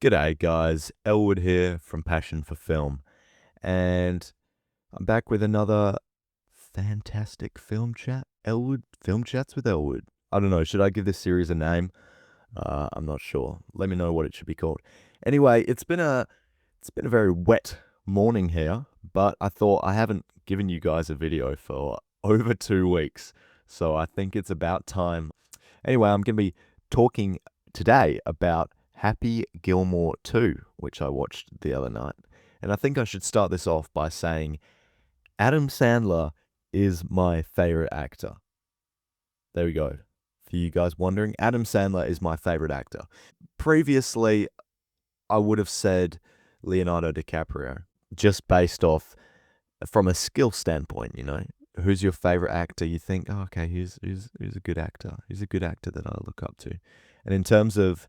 G'day, guys. Elwood here from Passion for Film, and I'm back with another fantastic film chat. Elwood Film Chats with Elwood. I don't know. Should I give this series a name? I'm not sure. Let me know what it should be called. Anyway, it's been a very wet morning here, but I thought I haven't given you guys a video for over 2 weeks, so I think it's about time. Anyway, I'm going to be talking today about Happy Gilmore 2, which I watched the other night. And I think I should start this off by saying Adam Sandler is my favorite actor. There we go. For you guys wondering, Adam Sandler is my favorite actor. Previously, I would have said Leonardo DiCaprio, just based off from a skill standpoint, who's your favorite actor? You think, oh, okay, he's a good actor. He's a good actor that I look up to. And in terms of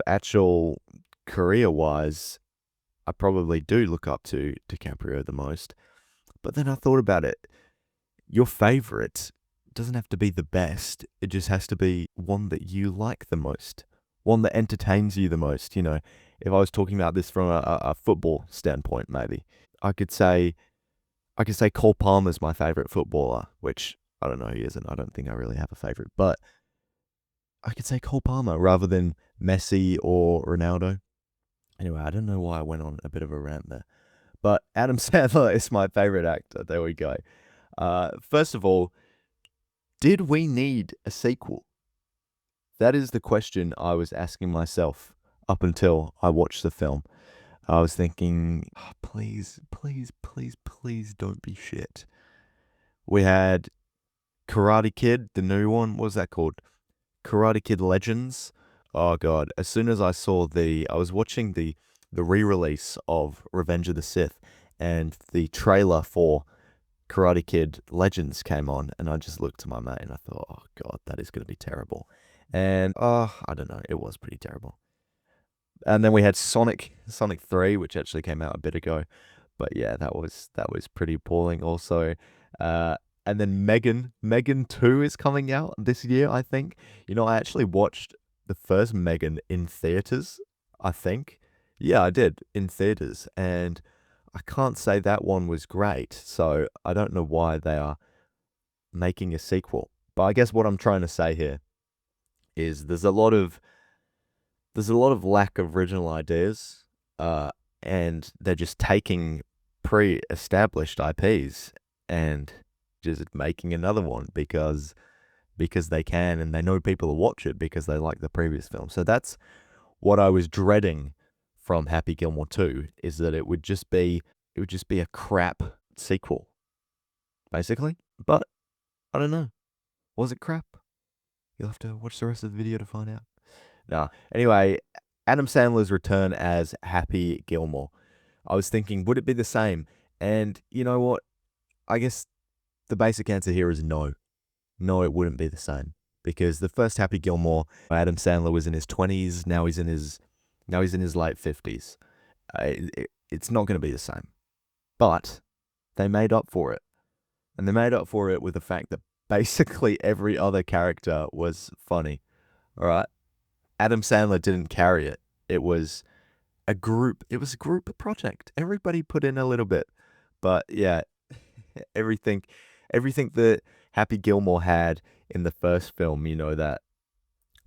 actual career wise, I probably do look up to DiCaprio the most. But then I thought about it. Your favorite doesn't have to be the best. It just has to be one that you like the most, one that entertains you the most. If I was talking about this from a football standpoint, maybe I could say I could say Cole Palmer's my favorite footballer, which I don't know he isn't. I don't think I really have a favorite, but I could say Cole Palmer rather than Messi or Ronaldo. Anyway, I don't know why I went on a bit of a rant there, but Adam Sandler is my favorite actor. There we go. First of all, did we need a sequel? That is the question I was asking myself up until I watched the film. I was thinking, "Oh, please, please, please, please don't be shit." We had Karate Kid, the new one. What was that called? Karate Kid Legends. Oh god! As soon as I was watching the re-release of Revenge of the Sith, and the trailer for Karate Kid Legends came on, and I just looked to my mate and I thought, oh god, that is going to be terrible. And I don't know, it was pretty terrible. And then we had Sonic 3, which actually came out a bit ago. But yeah, that was pretty appalling also. Uh and then Megan 2 is coming out this year, I think. I actually watched the first Megan in theaters, I think. Yeah, I did in theaters, and I can't say that one was great. So I don't know why they are making a sequel. But I guess what I'm trying to say here is there's a lot of lack of original ideas, uh, and they're just taking pre-established IPs and just making another one because they can, and they know people will watch it because they like the previous film. So that's what I was dreading from Happy Gilmore 2, is that it would just be a crap sequel, basically. But I don't know. Was it crap? You'll have to watch the rest of the video to find out. Nah. Anyway, Adam Sandler's return as Happy Gilmore. I was thinking, would it be the same? And you know what? I guess the basic answer here is no. No, it wouldn't be the same. Because the first Happy Gilmore, Adam Sandler was in his 20s. Now he's in his late 50s. It's not going to be the same. But they made up for it. And they made up for it with the fact that basically every other character was funny. All right. Adam Sandler didn't carry it. It was a group project. Everybody put in a little bit. But yeah, everything everything that Happy Gilmore had in the first film, that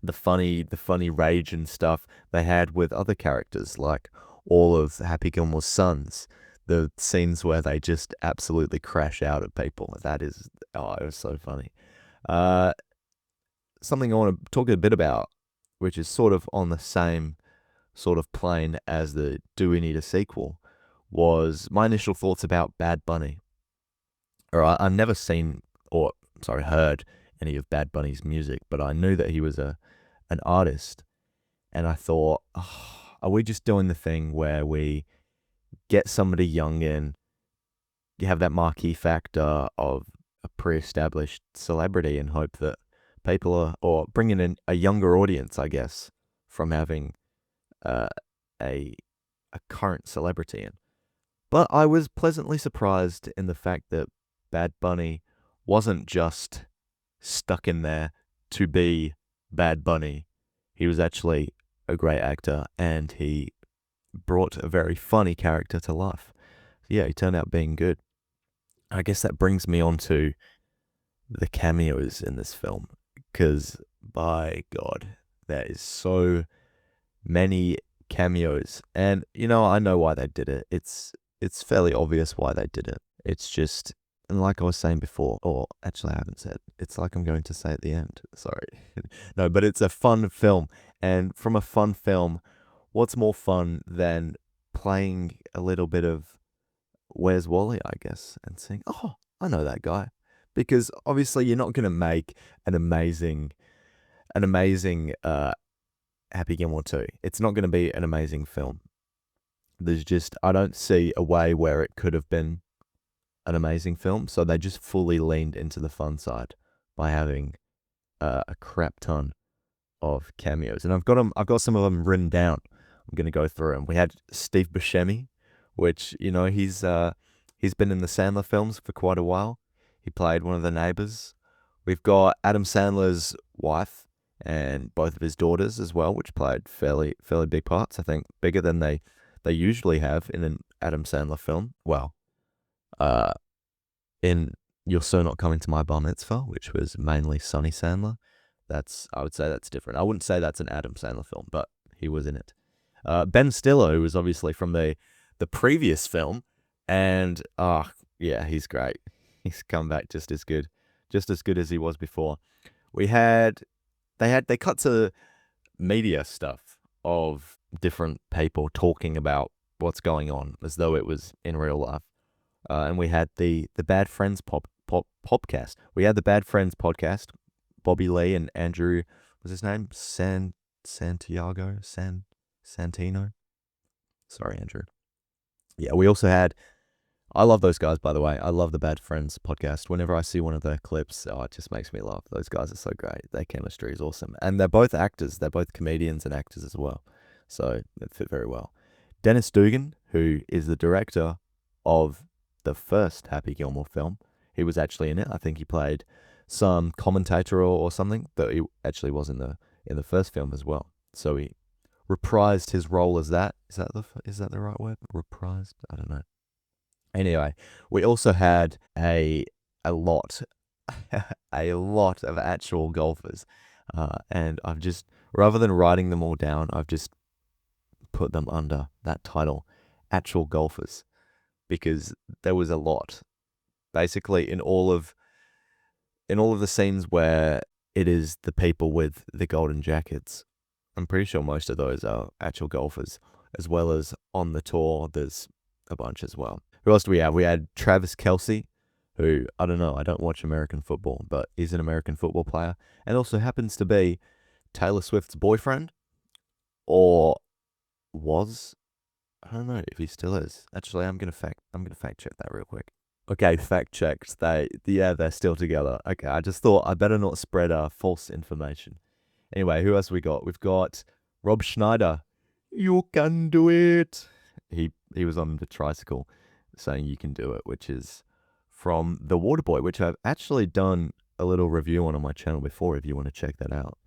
the funny rage and stuff they had with other characters, like all of Happy Gilmore's sons. The scenes where they just absolutely crash out at people. That is, oh, it was so funny. Uh, Something I want to talk a bit about, which is sort of on the same sort of plane as the Do We Need a Sequel, was my initial thoughts about Bad Bunny. I've never seen, or sorry, heard any of Bad Bunny's music, but I knew that he was an artist, and I thought, oh, are we just doing the thing where we get somebody young in, you have that marquee factor of a pre-established celebrity, and hope that people are, or bringing in a younger audience, I guess, from having uh, a a current celebrity in. But I was pleasantly surprised in the fact that Bad Bunny wasn't just stuck in there to be Bad Bunny. He was actually a great actor, and he brought a very funny character to life. Yeah, he turned out being good. I guess that brings me on to the cameos in this film, because by God, there is so many cameos, and I know why they did it. It's fairly obvious why they did it. It's just, and like I was saying before, or actually I haven't said, it's like I'm going to say at the end. Sorry. No, but it's a fun film, and from a fun film, what's more fun than playing a little bit of Where's Wally, I guess, and saying, "Oh, I know that guy," because obviously you're not going to make an amazing Happy Gilmore 2. It's not going to be an amazing film. I don't see a way where it could have been an amazing film, so they just fully leaned into the fun side by having a crap ton of cameos, and I've got some of them written down. I'm going to go through them. We had Steve Buscemi, which he's been in the Sandler films for quite a while. He played one of the neighbors. We've got Adam Sandler's wife and both of his daughters as well, which played fairly big parts. I think bigger than they usually have in an Adam Sandler film. Well, in You're So Not Coming to My Bar Mitzvah, which was mainly Sonny Sandler. I would say that's different. I wouldn't say that's an Adam Sandler film, but he was in it. Ben Stiller, who was obviously from the previous film, and yeah, he's great. He's come back just as good as he was before. They cut to media stuff of different people talking about what's going on as though it was in real life. And we had the Bad Friends podcast. We had the Bad Friends podcast. Bobby Lee and Andrew, what's his name? Santino. Sorry, Andrew. Yeah, we also had, I love those guys, by the way. I love the Bad Friends podcast. Whenever I see one of their clips, it just makes me laugh. Those guys are so great. Their chemistry is awesome. And they're both actors. They're both comedians and actors as well. So it fit very well. Dennis Dugan, who is the director of the first Happy Gilmore film, he was actually in it. I think he played some commentator or something, that he actually was in the first film as well. So he reprised his role as that. Is that the right word? Reprised? I don't know. Anyway, we also had a lot of actual golfers, and I've just, rather than writing them all down, I've just put them under that title, actual golfers, because there was a lot. Basically, in all of the scenes where it is the people with the golden jackets, I'm pretty sure most of those are actual golfers, as well as on the tour, there's a bunch as well. Who else do we have? We had Travis Kelce, who, I don't know, I don't watch American football, but he's an American football player, and also happens to be Taylor Swift's boyfriend, or was. I don't know if he still is. Actually, I'm gonna fact check that real quick. Okay, fact checked. They're still together. Okay, I just thought I better not spread false information. Anyway, who else we got? We've got Rob Schneider. You can do it. He was on the tricycle saying you can do it, which is from The Waterboy, which I've actually done a little review on my channel before if you want to check that out.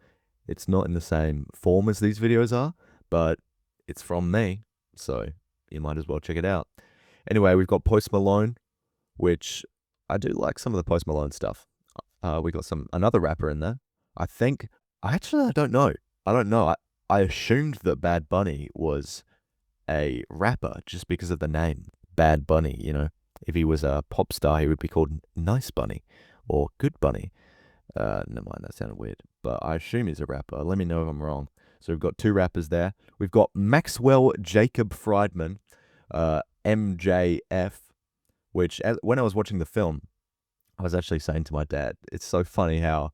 It's not in the same form as these videos are, but it's from me, so you might as well check it out. Anyway, we've got Post Malone, which I do like some of the Post Malone stuff. We got another rapper in there. I don't know. I assumed that Bad Bunny was a rapper just because of the name Bad Bunny. If he was a pop star, he would be called Nice Bunny or Good Bunny. Never mind, that sounded weird, but I assume he's a rapper. Let me know if I'm wrong. So we've got two rappers there. We've got Maxwell Jacob Friedman, MJF, which when I was watching the film, I was actually saying to my dad, it's so funny how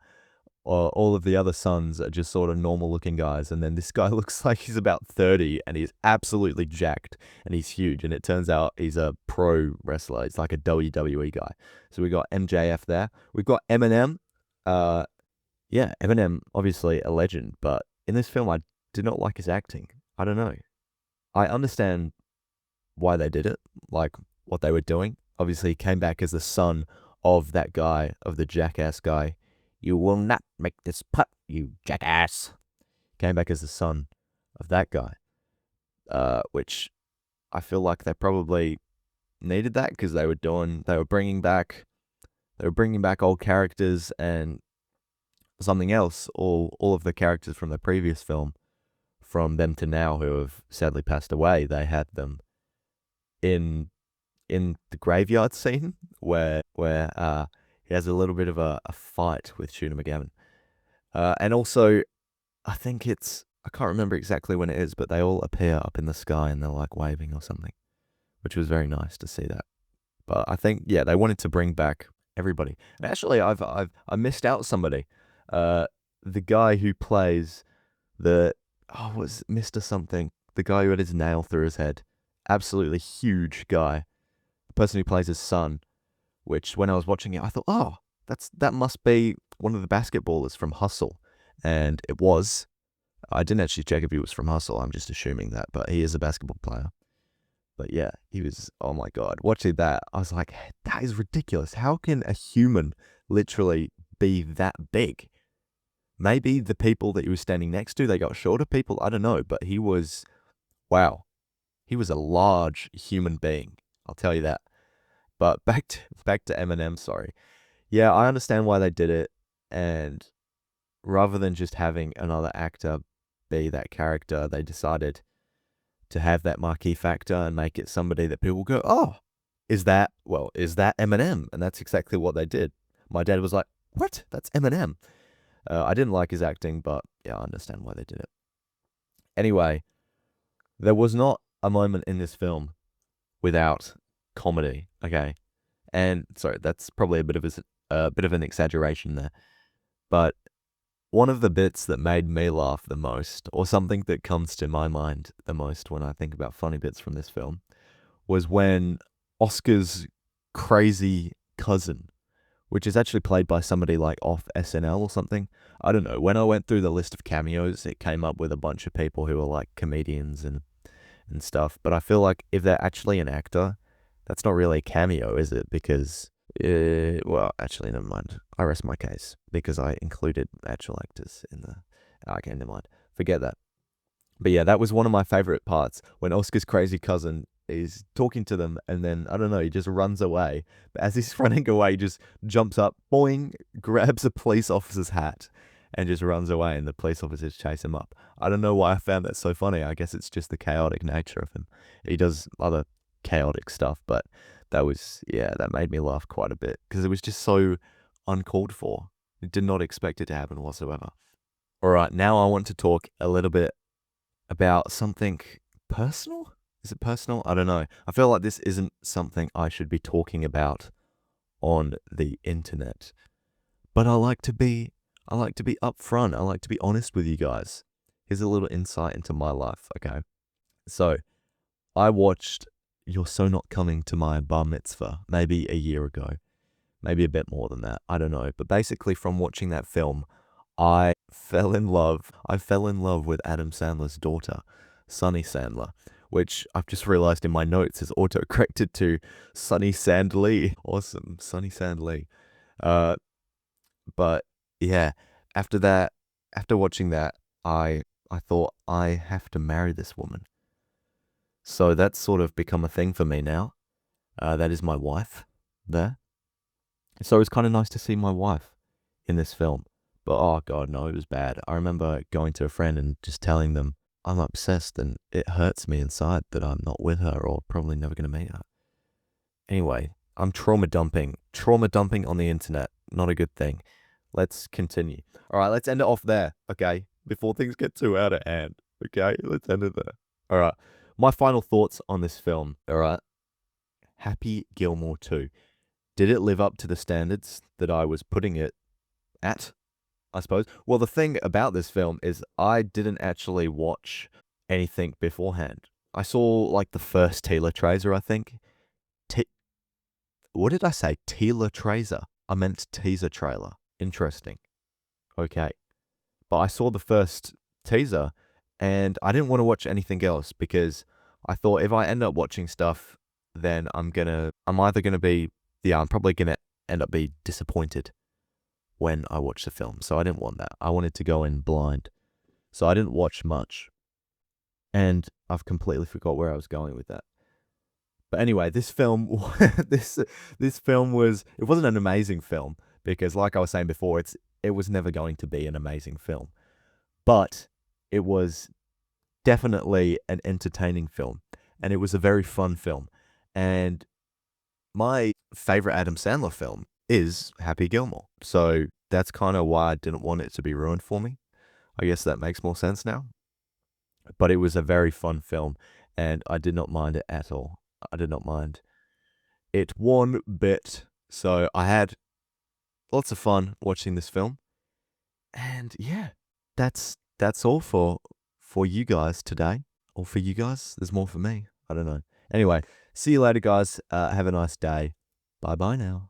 all of the other sons are just sort of normal looking guys, and then this guy looks like he's about 30 and he's absolutely jacked and he's huge, and it turns out he's a pro wrestler. He's like a WWE guy. So we got MJF there. We've got Eminem. Eminem, obviously a legend, but in this film I did not like his acting. I don't know. I understand why they did it, like what they were doing. Obviously he came back as the son of that guy, of the jackass guy. You will not make this putt, you jackass. Came back as the son of that guy, which I feel like they probably needed that because they were bringing back old characters and something else, all of the characters from the previous film, from them to now, who have sadly passed away. They had them in the graveyard scene where he has a little bit of a fight with Shooter McGavin. And also, I think I can't remember exactly when it is, but they all appear up in the sky and they're like waving or something, which was very nice to see that. But I think, yeah, they wanted to bring back everybody. And actually, I missed out somebody. The guy who plays was Mr. Something, the guy who had his nail through his head, absolutely huge guy. The person who plays his son, which when I was watching it, I thought, oh, that must be one of the basketballers from Hustle, and it was. I didn't actually check if he was from Hustle. I'm just assuming that, but he is a basketball player. But yeah, he was, oh my God, watching that, I was like, that is ridiculous. How can a human literally be that big? Maybe the people that he was standing next to, they got shorter people, I don't know, but he was, wow, he was a large human being, I'll tell you that. But back to Eminem, sorry. Yeah, I understand why they did it, and rather than just having another actor be that character, they decided to have that marquee factor and make it somebody that people go, oh, is that Eminem? And that's exactly what they did. My dad was like, what? That's Eminem. I didn't like his acting, but yeah, I understand why they did it. Anyway, there was not a moment in this film without comedy, okay? And sorry, that's probably a bit of an exaggeration there. But one of the bits that made me laugh the most, or something that comes to my mind the most when I think about funny bits from this film, was when Oscar's crazy cousin, which is actually played by somebody like off SNL or something. I don't know. When I went through the list of cameos, it came up with a bunch of people who are like comedians and stuff. But I feel like if they're actually an actor, that's not really a cameo, is it? Because well, actually, never mind. I rest my case because I included actual actors in the. Okay, never mind. Forget that. But yeah, that was one of my favorite parts when Oscar's crazy cousin is talking to them, and then I don't know, he just runs away. But as he's running away, he just jumps up, boing, grabs a police officer's hat, and just runs away. And the police officers chase him up. I don't know why I found that so funny. I guess it's just the chaotic nature of him. He does other chaotic stuff, but that made me laugh quite a bit because it was just so uncalled for. I did not expect it to happen whatsoever. All right, now I want to talk a little bit about something personal. Is it personal? I don't know. I feel like this isn't something I should be talking about on the internet, but I like to be upfront. I like to be honest with you guys. Here's a little insight into my life. Okay, so I watched You're So Not Coming to My Bar Mitzvah maybe a year ago, maybe a bit more than that. I don't know. But basically from watching that film, I fell in love with Adam Sandler's daughter, Sunny Sandler, which I've just realized in my notes is auto-corrected to Sunny Sandlee. Awesome, Sunny Sandlee. But yeah, after watching that, I thought I have to marry this woman. So that's sort of become a thing for me now. That is my wife there. So it was kind of nice to see my wife in this film. But oh God, no, it was bad. I remember going to a friend and just telling them I'm obsessed and it hurts me inside that I'm not with her or probably never going to meet her. Anyway, I'm trauma dumping on the internet. Not a good thing. Let's continue. All right, let's end it off there, okay? Before things get too out of hand, okay? Let's end it there. All right. My final thoughts on this film, all right? Happy Gilmore 2. Did it live up to the standards that I was putting it at, I suppose? Well, the thing about this film is I didn't actually watch anything beforehand. I saw, like, the first teaser trailer, I think. What did I say? Teaser. I meant teaser trailer. Interesting. Okay. But I saw the first teaser, and I didn't want to watch anything else because I thought if I end up watching stuff, then I'm probably gonna end up being disappointed when I watch the film. So I didn't want that. I wanted to go in blind. So I didn't watch much. And I've completely forgot where I was going with that. But anyway, this film, this this film was, it wasn't an amazing film because, like I was saying before, it was never going to be an amazing film, but it was definitely an entertaining film, and it was a very fun film. And my favorite Adam Sandler film is Happy Gilmore, so that's kind of why I didn't want it to be ruined for me. I guess that makes more sense now. But it was a very fun film, and I did not mind it at all. I did not mind it one bit. So I had lots of fun watching this film. And yeah, that's all for you guys today. Or for you guys. There's more for me. I don't know. Anyway, see you later, guys. Have a nice day. Bye bye now.